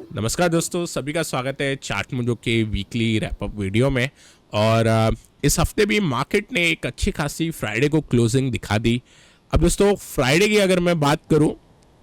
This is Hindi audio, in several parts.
नमस्कार दोस्तों, सभी का स्वागत है चार्ट मुजो के वीकली रैपअप वीडियो में। और इस हफ्ते भी मार्केट ने एक अच्छी खासी फ्राइडे को क्लोजिंग दिखा दी। अब दोस्तों फ्राइडे की अगर मैं बात करूं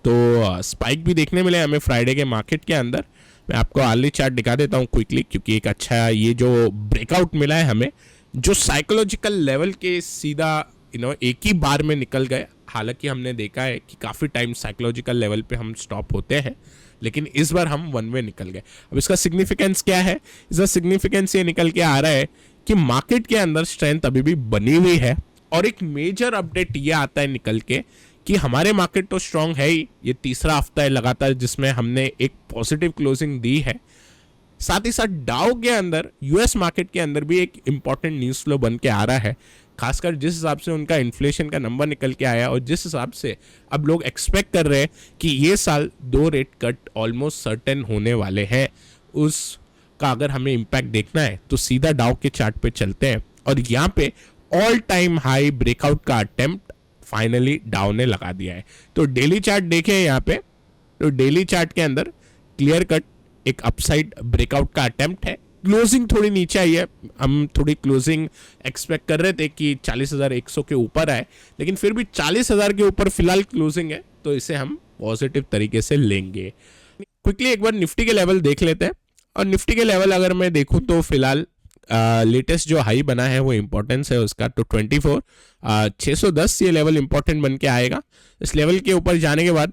तो स्पाइक भी देखने मिले हमें फ्राइडे के मार्केट के अंदर। मैं आपको अर्ली चार्ट दिखा देता हूं क्विकली, क्योंकि एक अच्छा ये जो ब्रेकआउट मिला है हमें, जो साइकोलॉजिकल लेवल के सीधा एक ही बार में निकल गए। हालांकि हमने देखा है कि काफ़ी टाइम साइकोलॉजिकल लेवल पे हम स्टॉप होते हैं, लेकिन इस बार हम वन वे निकल गए। अब इसका सिग्निफिकेंस क्या है? इसका सिग्निफिकेंस ये निकल के आ रहा है कि मार्केट के अंदर स्ट्रेंथ अभी भी बनी हुई है। और एक मेजर अपडेट ये आता है निकल के कि हमारे मार्केट तो स्ट्रांग है ही, ये तीसरा हफ्ता है लगातार जिसमें हमने एक पॉजिटिव क्लोजिंग दी है। साथ ही साथ डाउ के अंदर, यूएस मार्केट के अंदर भी एक इंपॉर्टेंट न्यूज फ्लो बन के आ रहा है, खासकर जिस हिसाब से उनका इन्फ्लेशन का नंबर निकल के आया और जिस हिसाब से अब लोग एक्सपेक्ट कर रहे हैं कि ये साल 2 रेट कट ऑलमोस्ट सर्टेन होने वाले हैं। उसका अगर हमें इम्पैक्ट देखना है तो सीधा डाउ के चार्ट पे चलते हैं। और यहाँ पे ऑल टाइम हाई ब्रेकआउट का अटेम्प्ट फाइनली डाउ ने लगा दिया है। तो डेली चार्ट देखें यहाँ पे, तो डेली चार्ट के अंदर क्लियर कट एक अपसाइड ब्रेकआउट का अटेम्प्ट है। क्लोजिंग थोड़ी नीचे आई है, हम थोड़ी क्लोजिंग एक्सपेक्ट कर रहे थे कि 40,100 के ऊपर आए, लेकिन फिर भी 40,000 के ऊपर फिलहाल क्लोजिंग है, तो इसे हम पॉजिटिव तरीके से लेंगे। क्विकली एक बार निफ्टी के लेवल देख लेते हैं। और निफ्टी के लेवल अगर मैं देखूं तो फिलहाल लेटेस्ट जो हाई बना है वो इंपॉर्टेंस है उसका, तो 24,610 ये लेवल इंपॉर्टेंट बन के आएगा। इस लेवल के ऊपर जाने के बाद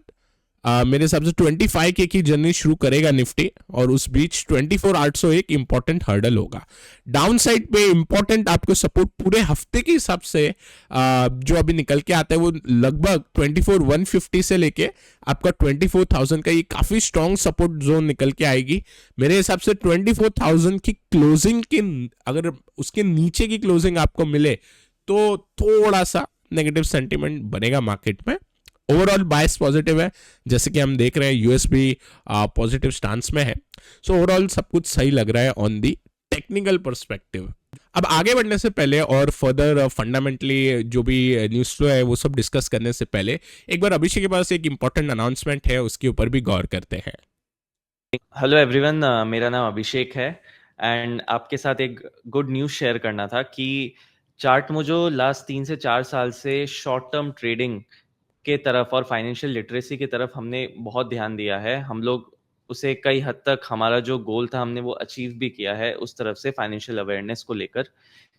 मेरे हिसाब से 25 के की जर्नी शुरू करेगा निफ्टी, और उस बीच 24,801 इंपॉर्टेंट हर्डल होगा। डाउन साइड पे इंपॉर्टेंट आपको सपोर्ट पूरे हफ्ते के हिसाब से जो अभी निकल के आता है वो लगभग 24,150 से लेके आपका 24,000 का, ये काफी स्ट्रॉन्ग सपोर्ट जोन निकल के आएगी। मेरे हिसाब से 24,000 की क्लोजिंग के, अगर उसके नीचे की क्लोजिंग आपको मिले तो थोड़ा सा नेगेटिव सेंटीमेंट बनेगा मार्केट में। ओवरऑल बायस पॉजिटिव है, जैसे कि हम देख रहे हैं यूएस भी पॉजिटिव स्टांस में है। सो ओवरऑल सब कुछ सही लग रहा है ऑन दी टेक्निकल पर्सपेक्टिव। अब आगे बढ़ने से पहले और फर्दर फंडामेंटली जो भी न्यूज फ्लो है वो सब डिस्कस करने से पहले एक बार अभिषेक के पास एक इंपॉर्टेंट अनाउंसमेंट है, उसके ऊपर भी गौर करते हैं। हेलो एवरीवन, मेरा नाम अभिषेक है एंड आपके साथ एक गुड न्यूज़ शेयर करना था कि चार्ट मुझो लास्ट 3 से 4 साल से शॉर्ट टर्म ट्रेडिंग के तरफ और फाइनेंशियल लिटरेसी की तरफ हमने बहुत ध्यान दिया है। हम लोग उसे कई हद तक, हमारा जो गोल था हमने वो अचीव भी किया है उस तरफ से, फाइनेंशियल अवेयरनेस को लेकर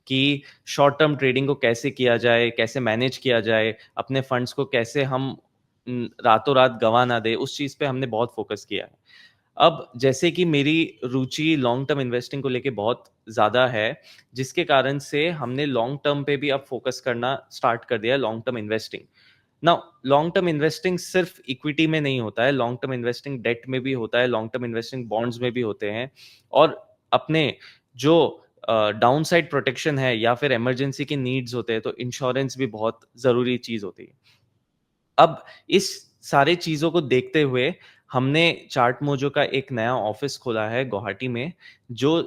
कि शॉर्ट टर्म ट्रेडिंग को कैसे किया जाए, कैसे मैनेज किया जाए, अपने फंड्स को कैसे हम रातों रात गंवा ना दे, उस चीज़ पे हमने बहुत फोकस किया है। अब जैसे कि मेरी रुचि लॉन्ग टर्म इन्वेस्टिंग को लेके बहुत ज़्यादा है, जिसके कारण से हमने लॉन्ग टर्म पे भी अब फोकस करना स्टार्ट कर दिया है, long term investing. Now long term investing सिर्फ इक्विटी में नहीं होता है, लॉन्ग टर्म इन्वेस्टिंग डेट में भी होता है, लॉन्ग टर्म इन्वेस्टिंग बॉन्ड्स में भी होते हैं। और अपने जो डाउन साइड प्रोटेक्शन है या फिर इमरजेंसी की नीड्स होते हैं, तो इंश्योरेंस भी बहुत ज़रूरी चीज़ होती है। अब इस सारे चीज़ों को देखते हुए हमने चार्ट मोजो का एक नया ऑफिस खोला है गुवाहाटी में, जो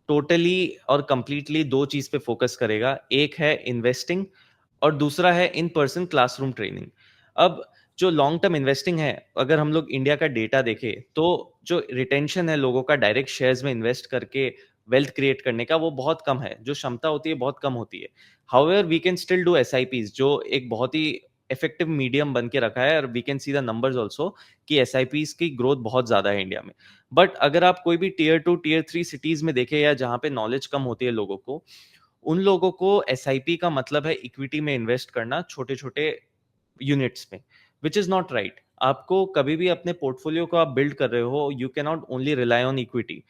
टोटली और कंप्लीटली दो चीज़ पे फोकस करेगा। एक है इन्वेस्टिंग और दूसरा है इन पर्सन क्लासरूम ट्रेनिंग। अब जो लॉन्ग टर्म इन्वेस्टिंग है, अगर हम लोग इंडिया का डेटा देखें तो जो रिटेंशन है लोगों का डायरेक्ट शेयर्स में इन्वेस्ट करके वेल्थ क्रिएट करने का, वो बहुत कम है। जो क्षमता होती है बहुत कम होती है। However we can still do SIPs, जो एक बहुत ही इफेक्टिव मीडियम बन के रखा है, और we can see the numbers also कि एसआईपीज की ग्रोथ बहुत ज्यादा है इंडिया में। बट अगर आप कोई भी टीयर 2 टीयर 3 सिटीज में देखें, या जहाँ पे नॉलेज कम होती है लोगों को, उन लोगों को एसआईपी का मतलब है इक्विटी में इन्वेस्ट करना, छोटे छोटे यूनिट्स में, विच इज नॉट राइट। आपको कभी भी अपने पोर्टफोलियो को आप बिल्ड कर रहे हो, you can not only rely on equity.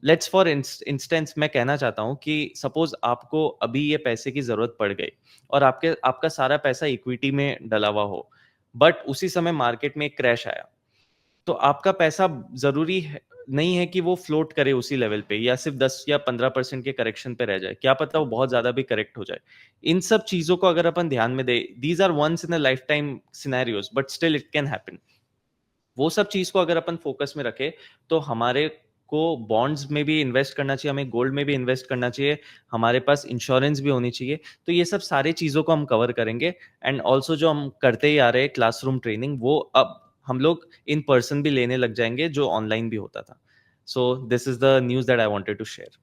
Let's for instance मैं कहना चाहता हूं कि सपोज आपको अभी ये पैसे की जरूरत पड़ गई और आपका सारा पैसा इक्विटी में डला हुआ हो, बट उसी समय मार्केट में एक क्रैश आया, तो आपका पैसा जरूरी है नहीं है कि वो फ्लोट करे उसी लेवल पे, या सिर्फ 10 या 15% के करेक्शन पे रह जाए, क्या पता वो बहुत ज्यादा भी करेक्ट हो जाए। इन सब चीजों को अगर अपन ध्यान में दे, these are once in a life time scenarios, but still it can happen. वो सब चीज को अगर अपन फोकस में रखे, तो हमारे को बॉन्ड्स में भी इन्वेस्ट करना चाहिए, हमें गोल्ड में भी इन्वेस्ट करना चाहिए, हमारे पास इंश्योरेंस भी होनी चाहिए। तो ये सब सारी चीजों को हम कवर करेंगे। एंड ऑल्सो जो हम करते ही आ रहे हैं क्लासरूम ट्रेनिंग, वो अब हम लोग इन पर्सन भी लेने लग जाएंगे जो ऑनलाइन भी होता था. So this is the news that I wanted to share.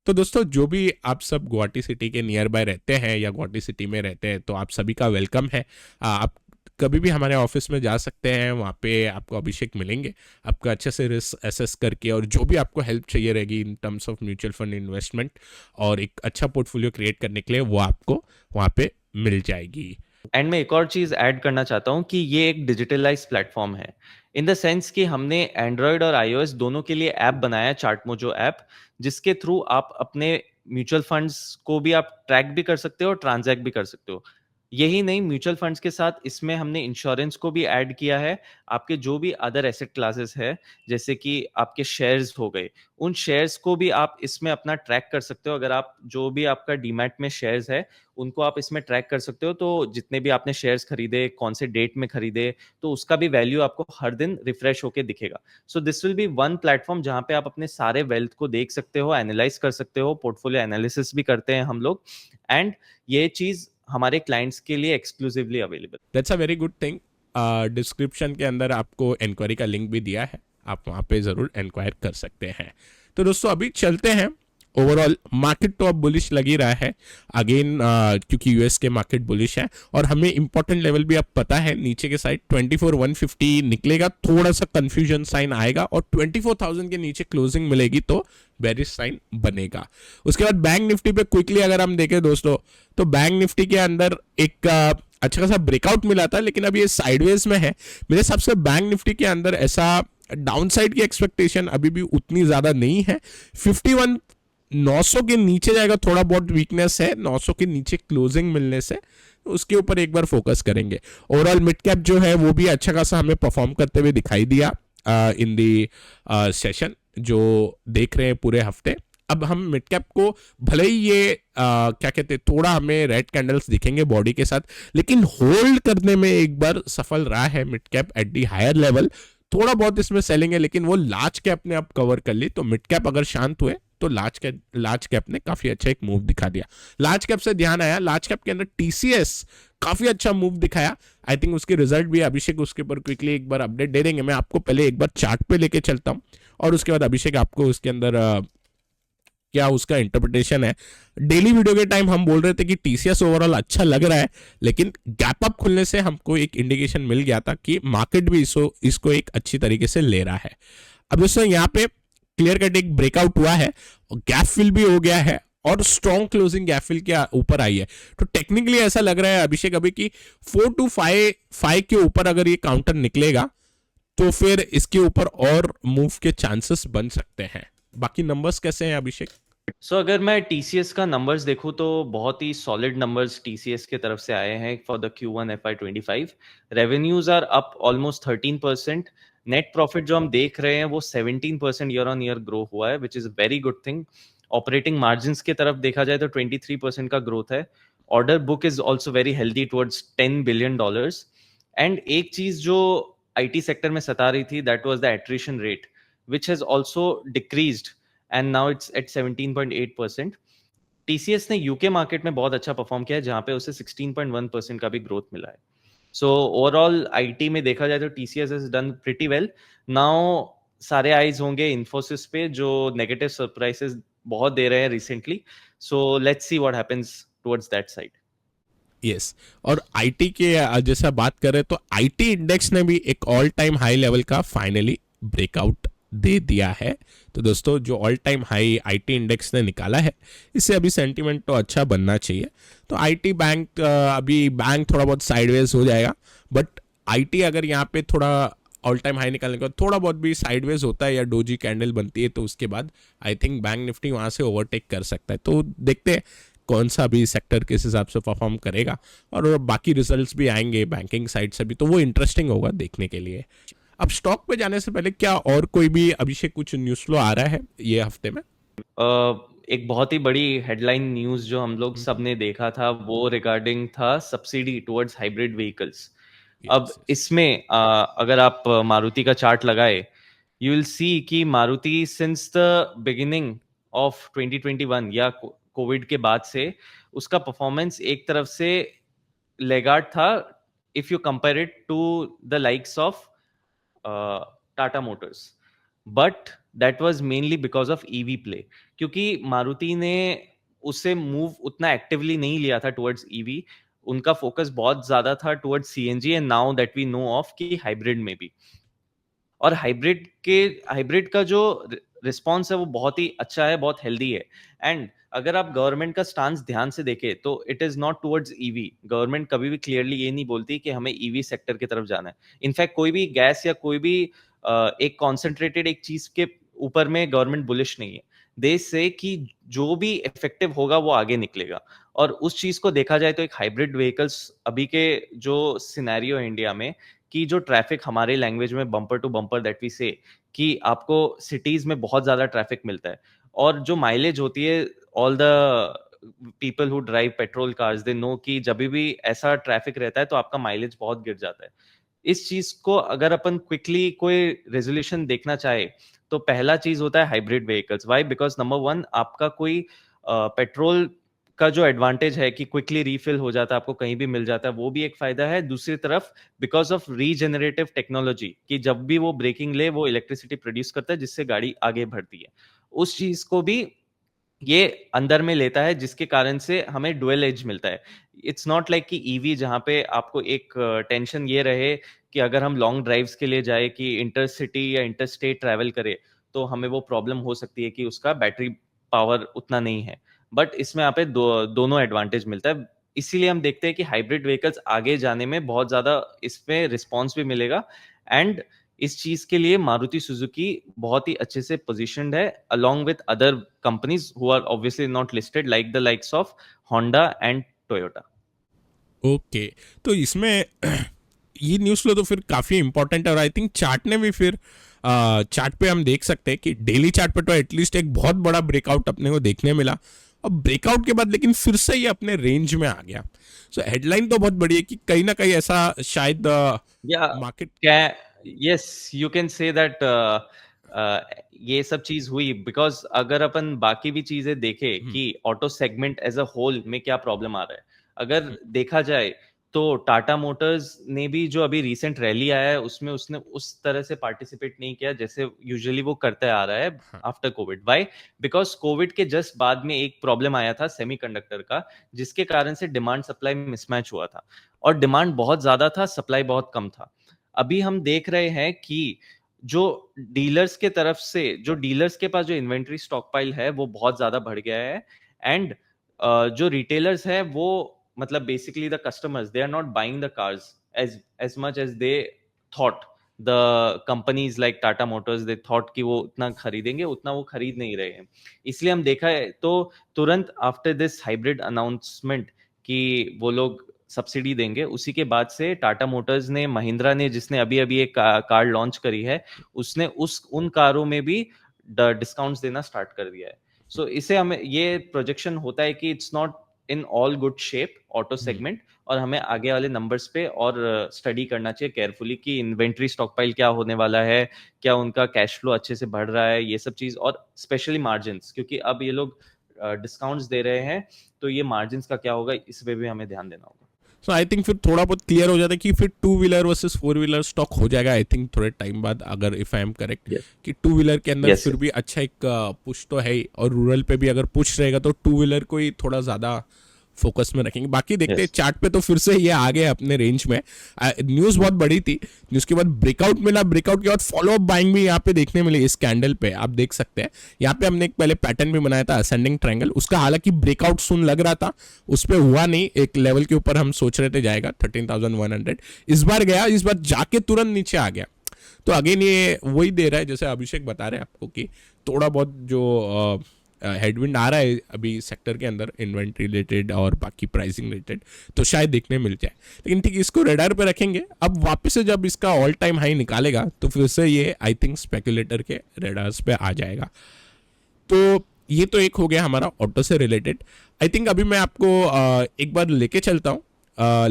तो दोस्तों जो भी आप सब गुवाहाटी सिटी के नियर बाय रहते हैं या गुवाहाटी सिटी में रहते हैं तो आप सभी का वेलकम है। आप कभी भी हमारे ऑफिस में जा सकते हैं, वहाँ पे आपको अभिषेक मिलेंगे, आपका अच्छे से रिस्क एसेस करके और जो भी आपको हेल्प चाहिए रहेगी in terms of mutual fund investment और एक अच्छा पोर्टफोलियो क्रिएट करने के लिए वो आपको वहाँ पे मिल जाएगी। एंड मैं एक और चीज ऐड करना चाहता हूँ कि ये एक डिजिटलाइज प्लेटफॉर्म है, इन द सेंस कि हमने एंड्रॉयड और आईओएस दोनों के लिए ऐप बनाया, चार्टमोजो ऐप, जिसके थ्रू आप अपने म्यूचुअल फंड्स को भी आप ट्रैक भी कर सकते हो और ट्रांजैक्ट भी कर सकते हो. यही नहीं, म्यूचुअल फंड्स के साथ इसमें हमने इंश्योरेंस को भी ऐड किया है. आपके जो भी अदर एसेट क्लासेस है, जैसे कि आपके शेयर्स हो गए, उन शेयर्स को भी आप इसमें अपना ट्रैक कर सकते हो. अगर आप जो भी आपका डीमैट में शेयर्स है उनको आप इसमें ट्रैक कर सकते हो. तो जितने भी आपने शेयर्स खरीदे, कौन से डेट में खरीदे, तो उसका भी वैल्यू आपको हर दिन रिफ्रेश होकर दिखेगा. So this will be one platform जहां पे आप अपने सारे वेल्थ को देख सकते हो, एनालाइज कर सकते हो, पोर्टफोलियो एनालिसिस भी करते हैं हम लोग. एंड ये चीज हमारे क्लाइंट्स के लिए exclusively available. That's a very good thing. Description के अंदर आपको इंक्वायरी का लिंक भी दिया है, आप वहाँ पे ज़रूर इंक्वायर कर सकते हैं। तो दोस्तों अभी चलते हैं, ओवरऑल मार्केट तो अब बुलिश लग ही रहा है अगेन, क्योंकि यूएस के मार्केट बुलिश है और हमें इंपॉर्टेंट लेवल भी अब पता है, नीचे के साइड 24,150 निकलेगा, थोड़ा सा कंफ्यूजन साइन आएगा और 24,000 के नीचे क्लोजिंग मिलेगी तो बेरिश साइन बनेगा। उसके बाद बैंक निफ्टी पे क्विकली अगर हम देखें दोस्तों, तो बैंक निफ्टी के अंदर एक अच्छा खासा ब्रेकआउट मिला था, लेकिन अब ये साइडवेज में है। मेरे हिसाब से बैंक निफ्टी के अंदर ऐसा डाउनसाइड की एक्सपेक्टेशन अभी भी उतनी ज्यादा नहीं है। 51 900 के नीचे जाएगा, थोड़ा बहुत वीकनेस है 900 के नीचे क्लोजिंग मिलने से, तो उसके ऊपर एक बार फोकस करेंगे। ओवरऑल मिड कैप जो है वो भी अच्छा खासा हमें परफॉर्म करते हुए दिखाई दिया इन दी सेशन जो देख रहे हैं पूरे हफ्ते। अब हम मिड कैप को भले ही ये क्या कहते हैं, थोड़ा हमें रेड कैंडल्स दिखेंगे बॉडी के साथ, लेकिन होल्ड करने में एक बार सफल रहा है mid cap at the higher level. थोड़ा बहुत इसमें सेलिंग है, लेकिन वो लार्ज कैप ने अब कवर कर ली, तो मिड कैप अगर शांत हुए तो लार्ज कैप ने काफी अच्छा एक मूव दिखा दिया। लार्ज कैप से ध्यान आया, लार्ज कैप के अंदर टीसीएस काफी अच्छा मूव दिखाया। आई थिंक उसके रिजल्ट भी अभिषेक उसके ऊपर क्विकली एक बार अपडेट दे देंगे। मैं आपको पहले एक बार चार्ट पे लेके चलता हूं और उसके बाद अभिषेक आपको उसके अंदर क्या उसका इंटरप्रिटेशन है। डेली वीडियो के टाइम हम बोल रहे थे कि टीसीएस ओवरऑल अच्छा लग रहा है, लेकिन गैप अप खुलने से हमको एक इंडिकेशन मिल गया था कि मार्केट भी इसको एक अच्छी तरीके से ले रहा है। अब दोस्तों यहाँ पे क्लियर कट एक ब्रेकआउट हुआ है और गैप फिल भी हो गया है और स्ट्रॉन्ग क्लोजिंग गैप फिल के ऊपर आई है। तो टेक्निकली ऐसा लग रहा है अभिषेक अभी कि 4 to 5 के ऊपर अगर ये काउंटर निकलेगा तो फिर इसके ऊपर और मूव के चांसेस बन सकते हैं। बाकी नंबर्स कैसे हैं अभिषेक? अगर मैं टीसीएस का नंबर्स देखूं तो बहुत ही सॉलिड नंबर्स टीसीएस के तरफ से आए हैं for the Q1 FY25. Revenues are up almost 13%. Net profit जो हम देख रहे हैं वो 17% ईयर ऑन ईयर ग्रो हुआ है, which is very good thing. Operating margin के तरफ देखा जाए तो 23% का ग्रोथ है. Order book is also very healthy towards $10 billion. And एक चीज जो आईटी सेक्टर में सता रही थी, that was the attrition rate, which has also decreased and now it's at 17.8%. TCS ने यूके मार्केट में बहुत अच्छा परफॉर्म किया है, जहां पे उसे 16.1% का भी ग्रोथ मिला है. सो ओवरऑल आईटी में देखा जाए तो TCS has done pretty well. Now सारे आईज होंगे इन्फोसिस पे, जो नेगेटिव सरप्राइजेस बहुत दे रहे हैं recently. So let's see what happens towards that side. Yes, और आईटी के जैसा बात करें तो आईटी इंडेक्स ने भी एक ऑल टाइम हाई लेवल का फाइनली ब्रेकआउट दे दिया है। तो दोस्तों जो all time high IT index ने निकाला है, इससे अभी सेंटीमेंट तो अच्छा बनना चाहिए। तो आईटी बैंक अभी बैंक थोड़ा बहुत साइडवेज हो जाएगा, बट आईटी अगर यहाँ पे थोड़ा ऑल टाइम हाई निकालने के बाद थोड़ा बहुत भी साइडवेज होता है या डोजी कैंडल बनती है, तो उसके बाद आई थिंक बैंक निफ्टी वहाँ से ओवरटेक कर सकता है। तो देखते हैं कौन सा भी सेक्टर किस हिसाब से परफॉर्म करेगा और बाकी रिजल्ट्स भी आएंगे बैंकिंग साइड से भी, तो वो इंटरेस्टिंग होगा देखने के लिए। अब स्टॉक पे जाने से पहले क्या और कोई भी अभिषेक कुछ न्यूज़ फ्लो आ रहा है ये हफ्ते में? एक बहुत ही बड़ी हेडलाइन न्यूज जो हम लोग सब ने देखा था वो रिगार्डिंग था सब्सिडी टुवर्ड्स हाइब्रिड व्हीकल्स. अब यस यस। इसमें अगर आप मारुति का चार्ट लगाए, यू विल सी कि Maruti since the beginning of 2021 या कोविड के बाद से उसका परफॉर्मेंस एक तरफ से लेगार्ड था, if you compare it to the likes of Tata Motors, but that was mainly because of EV play, क्योंकि मारुति ने उससे मूव उतना एक्टिवली नहीं लिया था टुवर्ड्स ईवी। उनका फोकस बहुत ज्यादा था towards CNG, and now that we know of कि हाइब्रिड में भी। और हाइब्रिड का जो रिस्पॉन्स है वो बहुत ही अच्छा है, बहुत हेल्दी है। एंड अगर आप गवर्नमेंट का स्टांस ध्यान से देखें तो it is not towards EV. Government कभी भी क्लियरली ये नहीं बोलती कि हमें ईवी सेक्टर की तरफ जाना है। इनफैक्ट कोई भी गैस या कोई भी एक कॉन्सेंट्रेटेड एक चीज के ऊपर में गवर्नमेंट बुलिश नहीं है। देश से कि जो भी इफेक्टिव होगा वो आगे निकलेगा। और उस चीज को देखा जाए तो एक हाइब्रिड व्हीकल्स अभी के जो सिनेरियो है इंडिया में, कि जो ट्रैफिक हमारे लैंग्वेज में bumper to bumper that we say, कि आपको सिटीज में बहुत ज्यादा ट्रैफिक मिलता है, और जो माइलेज होती है, all the people who drive petrol cars they know कि जब भी ऐसा ट्रैफिक रहता है तो आपका माइलेज बहुत गिर जाता है। इस चीज को अगर अपन क्विकली कोई रेजोल्यूशन देखना चाहे तो पहला चीज होता है hybrid vehicles. Why? Because number one, आपका कोई पेट्रोल का जो एडवांटेज है कि क्विकली रीफिल हो जाता है, आपको कहीं भी मिल जाता है, वो भी एक फायदा है। दूसरी तरफ बिकॉज ऑफ रीजेनरेटिव टेक्नोलॉजी, कि जब भी वो ब्रेकिंग ले वो इलेक्ट्रिसिटी प्रोड्यूस करता है जिससे गाड़ी आगे बढ़ती है, उस चीज को भी ये अंदर में लेता है, जिसके कारण से हमें डुअल एज मिलता है। इट्स नॉट लाइक कि ईवी जहां पे आपको एक टेंशन ये रहे कि अगर हम लॉन्ग ड्राइव्स के लिए जाए कि इंटरसिटी या इंटरस्टेट ट्रैवल करे तो हमें वो प्रॉब्लम हो सकती है कि उसका बैटरी पावर उतना नहीं है। बट इसमें यहाँ पे दोनों एडवांटेज मिलता है। इसीलिए हम देखते हैं कि हाइब्रिड व्हीकल्स आगे जाने में बहुत ज्यादा इसमें रिस्पॉन्स भी मिलेगा। एंड इस चीज के लिए मारुति सुजुकी बहुत ही अच्छे से पोजीशनड है, along with other companies who are obviously not listed, like the likes of Honda and Toyota. Okay, तो इसमें ये न्यूज़ फ्लो तो फिर काफ़ी इंपॉर्टेंट है, और आई थिंक चार्ट ने भी फिर चार्ट पे हम देख सकते हैं कि डेली चार्ट पे तो एटलीस्ट एक बहुत बड़ा ब्रेकआउट अपने को देखने मिला। अब ब्रेकआउट के बाद लेकिन फिर से ये अपने रेंज में आ गया। सो हेडलाइन तो बहुत बड़ी है कि कहीं ना कहीं ऐसा शायद Yeah, market. yes, you can say that ये सब चीज हुई बिकॉज अगर अपन बाकी भी चीजें देखें कि auto segment as a whole में क्या प्रॉब्लम आ रहा है, अगर देखा जाए तो टाटा मोटर्स ने भी जो अभी रिसेंट रैली आया है उसमें उसने उस तरह से पार्टिसिपेट नहीं किया जैसे यूजुअली वो करते आ रहा है after Covid. Why? Because Covid के जस्ट बाद में एक प्रॉब्लम आया था सेमीकंडक्टर का, जिसके कारण से डिमांड सप्लाई मिसमैच हुआ था, और डिमांड बहुत ज्यादा था, सप्लाई बहुत कम था। अभी हम देख रहे हैं कि जो डीलर्स के तरफ से, जो डीलर्स के पास जो इन्वेंट्री स्टॉक पाइल है वो बहुत ज्यादा बढ़ गया है। एंड जो रिटेलर्स है वो, मतलब basically the customers, they are not buying the cars as much as they thought. The companies like Tata Motors, they thought कि वो उतना खरीदेंगे, उतना वो खरीद नहीं रहे हैं। इसलिए हम देखा है तो तुरंत आफ्टर दिस हाइब्रिड अनाउंसमेंट कि वो लोग सब्सिडी देंगे, उसी के बाद से टाटा मोटर्स ने, महिंद्रा ने जिसने अभी अभी एक कार लॉन्च करी है, उसने उन कारों में भी डिस्काउंट्स देना स्टार्ट कर दिया है। सो इसे हमें ये प्रोजेक्शन होता है कि it's not in all good shape auto segment, और हमें आगे वाले नंबर्स पे और स्टडी करना चाहिए केयरफुली कि इन्वेंट्री स्टॉकपाइल क्या होने वाला है, क्या उनका कैश फ्लो अच्छे से बढ़ रहा है, ये सब चीज, और स्पेशली मार्जिन्स, क्योंकि अब ये लोग डिस्काउंट्स दे रहे हैं तो ये मार्जिन्स का क्या होगा इस पे भी हमें ध्यान देना होगा। सो आई थिंक फिर थोड़ा बहुत क्लियर हो जाता है कि फिर two wheeler versus four wheeler stock हो जाएगा आई थिंक थोड़े टाइम बाद, अगर इफ आई एम करेक्ट, कि टू व्हीलर के अंदर Yes, फिर yes. भी अच्छा एक पुश तो है ही, और रूरल पे भी अगर पुश रहेगा तो टू व्हीलर को ही थोड़ा ज़्यादा फोकस में रखेंगे। बाकी देखते हैं Yes. चार्ट पे तो फिर से ये आ गए अपने रेंज में। न्यूज़ बहुत बड़ी थी, न्यूज़ के बाद ब्रेकआउट मिला, ब्रेकआउट के बाद फॉलो अप बाइंग भी यहाँ पे देखने मिली इस कैंडल पे, आप देख सकते हैं। यहाँ पे हमने एक पहले पैटर्न भी बनाया था असेंडिंग ट्रायंगल, उसका हालांकि ब्रेकआउट सुन लग रहा था, उस पर हुआ नहीं, एक लेवल के ऊपर हम सोच रहे थे जाएगा 13,100, इस बार गया, इस बार जाके तुरंत नीचे आ गया। तो अगेन ये वही दे रहा है जैसे अभिषेक बता रहे हैं आपको कि थोड़ा बहुत जो हेडविंड आ रहा है अभी सेक्टर के अंदर इन्वेंट्री रिलेटेड और बाकी प्राइसिंग रिलेटेड, तो शायद देखने मिल जाए। लेकिन ठीक, इसको रेडार पे रखेंगे। अब वापस से जब इसका ऑल टाइम हाई निकालेगा तो फिर से ये आई थिंक स्पेकुलेटर के रेडार्स पे आ जाएगा। तो ये तो एक हो गया हमारा ऑटो से रिलेटेड। आई थिंक अभी मैं आपको एक बार लेके चलता हूँ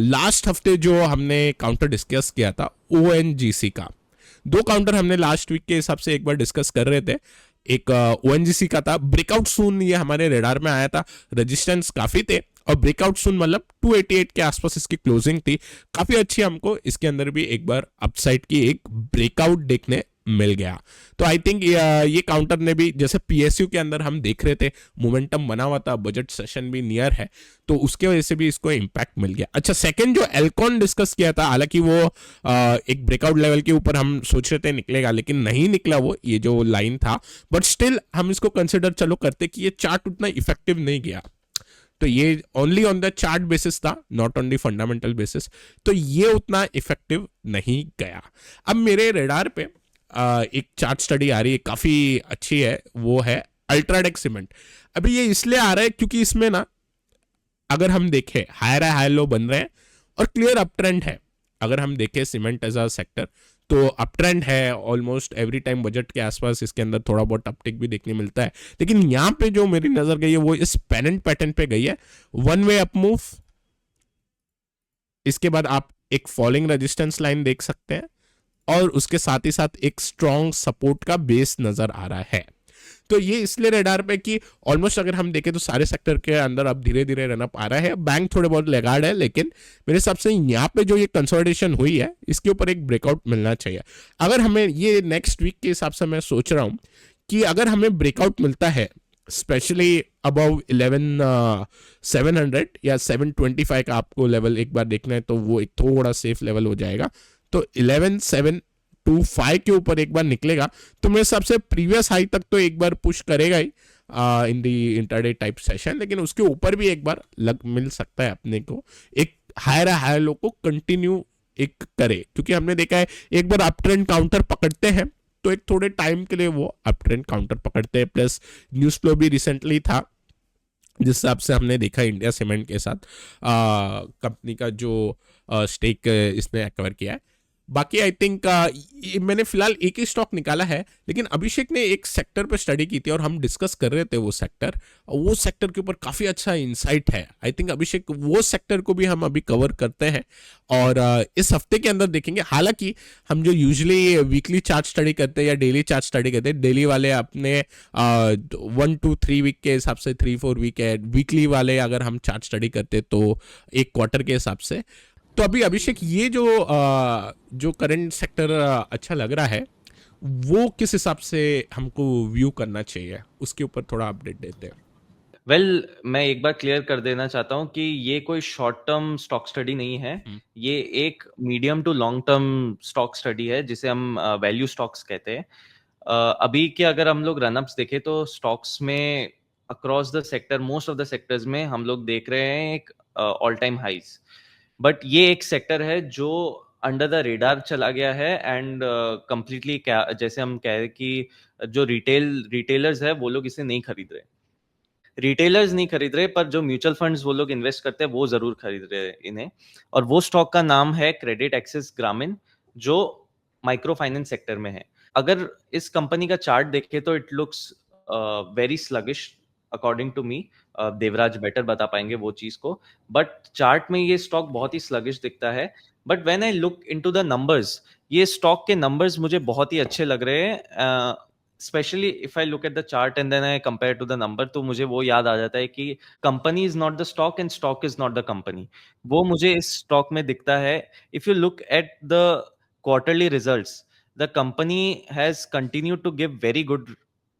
लास्ट हफ्ते जो हमने काउंटर डिस्कस किया था ONGC का। दो काउंटर हमने लास्ट वीक के हिसाब से एक बार डिस्कस कर रहे थे। एक ओएनजीसी का था ब्रेकआउट सून, ये हमारे रेडार में आया था, रेजिस्टेंस काफी थे और ब्रेकआउट सून मतलब 288 के आसपास इसकी क्लोजिंग थी, काफी अच्छी। हमको इसके अंदर भी एक बार अपसाइड की एक ब्रेकआउट देखने मिल गया। तो आई थिंक ये काउंटर ने भी, जैसे पीएसयू के अंदर हम देख रहे थे मोमेंटम बना हुआ था, बजट सेशन भी नियर है, तो उसके वजह से भी इसको इम्पैक्ट मिल गया। अच्छा, सेकंड जो एल्कॉन डिस्कस किया था, हालांकि वो एक ब्रेकआउट लेवल के ऊपर हम सोच रहे थे निकलेगा, लेकिन नहीं निकला वो, ये जो लाइन था, बट स्टिल हम इसको कंसिडर चलो करते कि ये चार्ट उतना इफेक्टिव नहीं गया। तो ये only on the chart basis था, not on the fundamental basis, तो ये उतना इफेक्टिव नहीं गया। अब मेरे रेडार पे एक चार्ट स्टडी आ रही है, काफी अच्छी है, वो है अल्ट्राडेक सीमेंट। अभी ये इसलिए आ रहा है क्योंकि इसमें ना, अगर हम देखें हायर हाई लो बन रहे हैं और क्लियर अप ट्रेंड है। अगर हम देखें सीमेंट एज अ सेक्टर, तो अप ट्रेंड है ऑलमोस्ट एवरी टाइम, बजट के आसपास इसके अंदर थोड़ा बहुत अपटिक भी देखने मिलता है। लेकिन यहाँ पे जो मेरी नजर गई है वो इस पेनेंट पैटर्न पे गई है, वन वे अप मूव, इसके बाद आप एक फॉलिंग रेजिस्टेंस लाइन देख सकते हैं और उसके साथ ही साथ एक स्ट्रॉन्ग सपोर्ट का बेस नजर आ रहा है। तो ये इसलिए रेडार पे कि ऑलमोस्ट अगर हम देखें तो सारे सेक्टर के अंदर अब धीरे धीरे रनअप आ रहा है। बैंक थोड़े बहुत लेगार्ड है, लेकिन मेरे हिसाब से यहाँ पे जो ये कंसोलिडेशन हुई है इसके ऊपर एक ब्रेकआउट मिलना चाहिए। अगर हमें ये नेक्स्ट वीक के हिसाब से मैं सोच रहा हूँ कि अगर हमें ब्रेकआउट मिलता है स्पेशली अबव 11,700 या 725 का आपको लेवल एक बार देखना है, तो वो एक थोड़ा सेफ लेवल हो जाएगा। तो 11,725 के ऊपर एक बार निकलेगा तो मेरे हिसाब से प्रीवियस हाई तक तो एक बार पुश करेगा ही इन दी इंटरडे टाइप सेशन, लेकिन उसके ऊपर भी एक बार लग मिल सकता है अपने को, एक हायर हायर लो को कंटिन्यू एक करे, क्योंकि हमने देखा है एक बार अप ट्रेंड काउंटर पकड़ते हैं तो एक थोड़े टाइम के लिए वो अप ट्रेंड काउंटर पकड़ते हैं। प्लस न्यूज फ्लो भी रिसेंटली था जिस हिसाब से हमने देखा इंडिया सीमेंट के साथ कंपनी का जो स्टेक इसने एक्वायर किया है। बाकी आई थिंक मैंने फिलहाल एक ही स्टॉक निकाला है, लेकिन अभिषेक ने एक सेक्टर पर स्टडी की थी और हम डिस्कस कर रहे थे वो सेक्टर के ऊपर काफ़ी अच्छा इंसाइट है। आई थिंक अभिषेक वो सेक्टर को भी हम अभी कवर करते हैं और इस हफ्ते के अंदर देखेंगे। हालांकि हम जो यूजुअली वीकली चार्ट स्टडी करते हैं या डेली चार्ट स्टडी करते हैं, डेली वाले अपने 1 to 3 वीक के हिसाब से, 3-4 वीक है, वीकली वाले अगर हम चार्ट स्टडी करते तो एक क्वार्टर के हिसाब से। तो अभी अभिषेक ये जो करंट सेक्टर अच्छा लग रहा है वो किस हिसाब से हमको व्यू करना चाहिए, उसके ऊपर थोड़ा अपडेट देते हैं। मैं एक बार क्लियर कर देना चाहता हूँ कि ये कोई शॉर्ट टर्म स्टॉक स्टडी नहीं है। ये एक medium to long term stock study है जिसे हम वैल्यू स्टॉक्स कहते हैं। अभी के अगर हम लोग रनअप्स देखें तो स्टॉक्स में across the sector, most of the sectors में हम लोग देख रहे हैं एक ऑल टाइम हाइज। बट ये एक सेक्टर है जो अंडर द रेडार चला गया है एंड कंप्लीटली, जैसे हम कह रहे हैं कि जो रिटेलर्स है वो लोग इसे नहीं खरीद रहे। रिटेलर्स नहीं खरीद रहे, पर जो म्यूचुअल फंड्स वो लोग इन्वेस्ट करते हैं वो जरूर खरीद रहे हैं इन्हें। और वो स्टॉक का नाम है क्रेडिट एक्सिस ग्रामीण, जो माइक्रो फाइनेंस सेक्टर में है। अगर इस कंपनी का चार्ट देखें तो it looks very sluggish according to me. Devraj better बता पाएंगे वो चीज को, बट चार्ट में ये स्टॉक बहुत ही स्लगिश दिखता है। But when I look into the numbers, ये स्टॉक के नंबर्स मुझे बहुत ही अच्छे लग रहे हैं। Specially if I look at the chart and then I compare to the number, तो मुझे वो याद आ जाता है कि company is not the stock and stock is not the company. वो मुझे इस स्टॉक में दिखता है। If you look at the quarterly results, the company has continued to give very good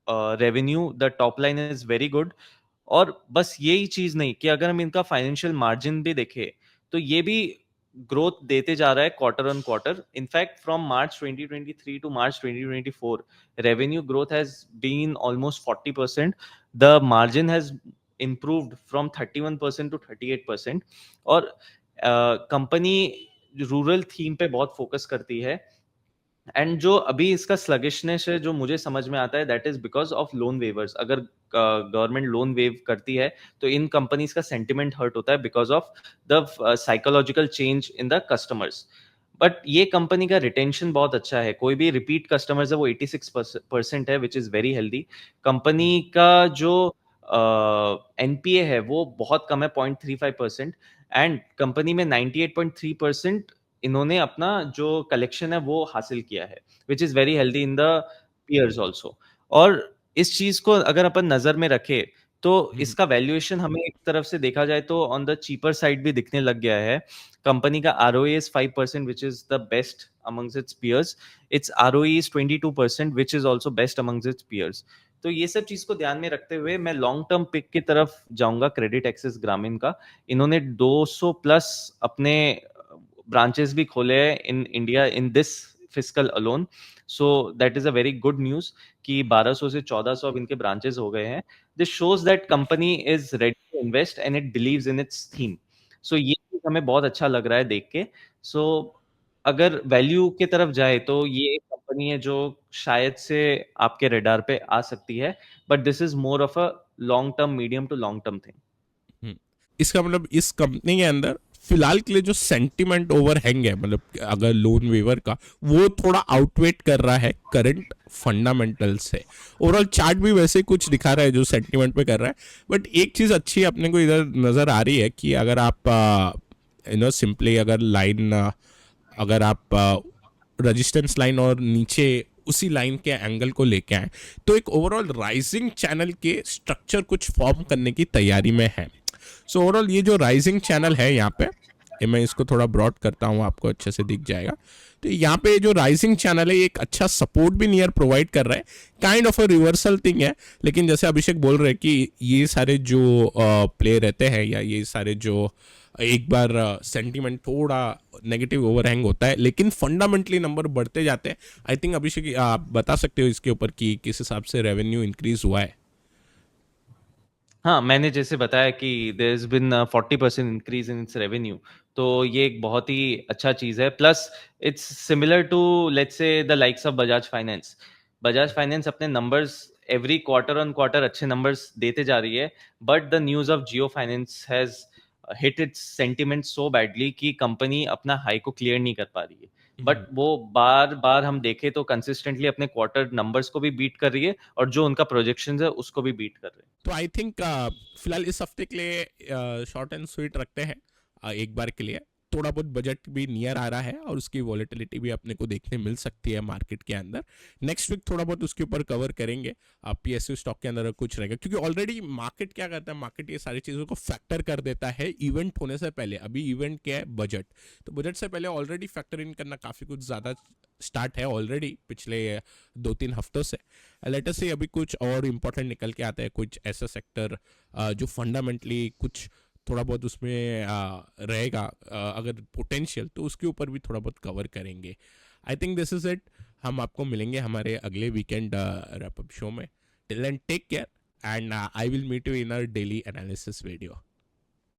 revenue, the top line is very good. और बस यही चीज नहीं कि अगर हम इनका फाइनेंशियल मार्जिन भी देखें तो ये भी ग्रोथ देते जा रहा है quarter on quarter. In fact from March 2023 to March 2024, revenue growth has been almost 40%. The margin has improved from 31% to 38%। और कंपनी रूरल थीम पे बहुत फोकस करती है। एंड जो अभी इसका स्लगिशनेस है जो मुझे समझ में आता है, that is because of loan weavers. अगर गवर्नमेंट लोन वेव करती है तो इन कंपनीज का सेंटिमेंट हर्ट होता है because of the psychological change in the customers. But ये कंपनी का रिटेंशन बहुत अच्छा है, कोई भी रिपीट कस्टमर्स है वो 86% है, which is very healthy. Company का जो एनपीए है वो बहुत कम है, 0.35%। एंड कंपनी में 98.3% इन्होंने अपना जो कलेक्शन है वो हासिल किया है, which is very healthy in the peers also. और इस चीज को अगर अपन नजर में रखे तो हम्म, इसका वैल्यूएशन हमें एक तरफ से देखा जाए तो ऑन द चीपर साइड भी दिखने लग गया है। कंपनी का ROE is 5% which is the best amongst its peers. Its ROE is 22% which is also best amongst its peers. तो ये सब चीज को ध्यान में रखते हुए मैं लॉन्ग टर्म पिक की तरफ जाऊंगा क्रेडिट एक्सेस ग्रामीण का। इन्होंने 200 प्लस अपने ब्रांचेस भी खोले हैं in India in this physical alone. So that is a very good news कि 1200 से 1400 अब इनके ब्रांचेस हो गए हैं। This shows that company is ready to invest and it believes in its theme. So ये चीज हमें बहुत अच्छा लग रहा है देख के। सो अगर वैल्यू की तरफ जाए तो ये एक कंपनी है जो शायद से आपके रेडार पे आ सकती है, but this is more of a long term medium to long term thing. Hmm. इसका मतलब इस कंपनी के अंदर फिलहाल के लिए जो सेंटिमेंट ओवरहैंग है, मतलब अगर लोन वेवर का, वो थोड़ा आउटवेट कर रहा है करंट फंडामेंटल से। ओवरऑल चार्ट भी वैसे कुछ दिखा रहा है जो सेंटिमेंट पे कर रहा है। बट एक चीज़ अच्छी अपने को इधर नज़र आ रही है कि अगर आप सिंपली अगर लाइन, अगर आप रेजिस्टेंस लाइन और नीचे उसी लाइन के एंगल को लेके आए, तो एक ओवरऑल राइजिंग चैनल के स्ट्रक्चर कुछ फॉर्म करने की तैयारी में है। सो ओवरऑल ये जो राइजिंग चैनल है यहाँ पे, ये मैं इसको थोड़ा ब्रॉड करता हूँ, आपको अच्छे से दिख जाएगा। तो यहाँ पे जो राइजिंग चैनल है ये एक अच्छा सपोर्ट भी नियर प्रोवाइड कर रहा है, kind of a reversal thing है। लेकिन जैसे अभिषेक बोल रहे हैं कि ये सारे जो प्ले रहते हैं, या ये सारे जो एक बार सेंटीमेंट थोड़ा नेगेटिव ओवरहैंग होता है, लेकिन फंडामेंटली नंबर बढ़ते जाते हैं। आई थिंक अभिषेक आप बता सकते हो इसके ऊपर कि किस हिसाब से रेवेन्यू इंक्रीज हुआ है। हाँ, मैंने जैसे बताया कि there is been 40% increase in its revenue. तो ये एक बहुत ही अच्छा चीज है। Plus it's similar to let's say the likes of Bajaj finance. Bajaj finance अपने numbers every quarter on quarter अच्छे नंबर्स देते जा रही है, but the news of Jio finance has hit its sentiment so badly कि कंपनी अपना हाई को क्लियर नहीं कर पा रही है। बट वो बार बार हम देखें तो कंसिस्टेंटली अपने क्वार्टर नंबर्स को भी बीट कर रही है और जो उनका प्रोजेक्शंस है उसको भी बीट कर रहे हैं। तो आई थिंक फिलहाल इस हफ्ते के लिए शॉर्ट एंड स्वीट रखते हैं। एक बार के लिए थोड़ा बहुत बजट भी नियर आ रहा है और उसकी वॉलेटिलिटी भी अपने को देखने मिल सकती है मार्केट के अंदर। नेक्स्ट वीक थोड़ा बहुत उसके ऊपर कवर करेंगे। PSU स्टॉक के अंदर कुछ रहेगा, क्योंकि ऑलरेडी मार्केट क्या करता है, मार्केट ये सारी चीज़ों को फैक्टर कर देता है इवेंट होने से पहले। अभी इवेंट क्या है, बजट। तो बजट से पहले ऑलरेडी फैक्टर इन करना काफ़ी कुछ ज़्यादा स्टार्ट है ऑलरेडी पिछले 2-3 हफ्तों से। लेटर से अभी कुछ और इम्पोर्टेंट निकल के आता है, कुछ ऐसा सेक्टर जो फंडामेंटली कुछ थोड़ा बहुत उसमें रहेगा, अगर पोटेंशियल, तो उसके ऊपर भी थोड़ा बहुत कवर करेंगे। I think this is it. हम आपको मिलेंगे हमारे अगले वीकेंड रैपअप शो में। Till then take care, and I will meet you in our daily analysis video.